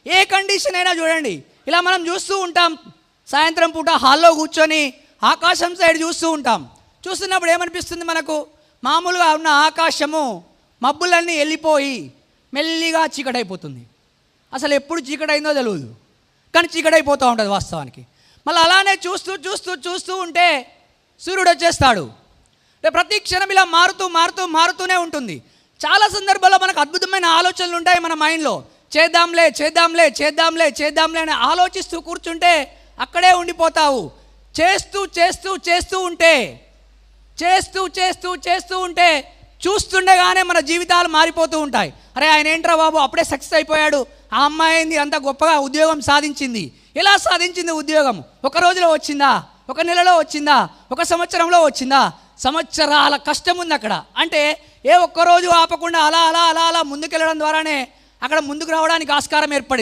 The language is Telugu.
ఏ కండిషన్ అయినా చూడండి, ఇలా మనం చూస్తూ ఉంటాం. సాయంత్రం పూట హాల్లో కూర్చొని ఆకాశం సైడ్ చూస్తూ ఉంటాం. చూస్తున్నప్పుడు ఏమనిపిస్తుంది మనకు? మామూలుగా ఉన్న ఆకాశము మబ్బులన్నీ వెళ్ళిపోయి మెల్లిగా చీకటైపోతుంది. అసలు ఎప్పుడు చీకటైందో తెలియదు, కానీ చీకటైపోతూ ఉంటుంది వాస్తవానికి. మళ్ళీ అలానే చూస్తూ చూస్తూ చూస్తూ ఉంటే సూర్యుడు వచ్చేస్తాడు. ప్రతి క్షణం ఇలా మారుతూ మారుతూ మారుతూనే ఉంటుంది. చాలా సందర్భాల్లో మనకు అద్భుతమైన ఆలోచనలు ఉంటాయి మన మైండ్లో. చేద్దాంలే చేద్దాంలే చేద్దాంలే చేద్దాంలే అని ఆలోచిస్తూ కూర్చుంటే అక్కడే ఉండిపోతావు. చేస్తూ చేస్తూ చేస్తూ ఉంటే చేస్తూ చేస్తూ చేస్తూ ఉంటే చూస్తుండగానే మన జీవితాలు మారిపోతూ ఉంటాయి. అరే ఆయన ఏంట్రా బాబు అప్పుడే సక్సెస్ అయిపోయాడు, ఆ అమ్మాయి ఏంది అంత గొప్పగా ఉద్యోగం సాధించింది. ఎలా సాధించింది ఉద్యోగం? ఒక రోజులో వచ్చిందా? ఒక నెలలో వచ్చిందా? ఒక సంవత్సరంలో వచ్చిందా? సంవత్సరాల కష్టం ఉంది అక్కడ. అంటే ఏ ఒక్కరోజు ఆపకుండా అలా అలా అలా అలా ముందుకెళ్ళడం ద్వారానే అక్కడ ముందుకు రావడానికి ఆస్కారం ఏర్పడింది.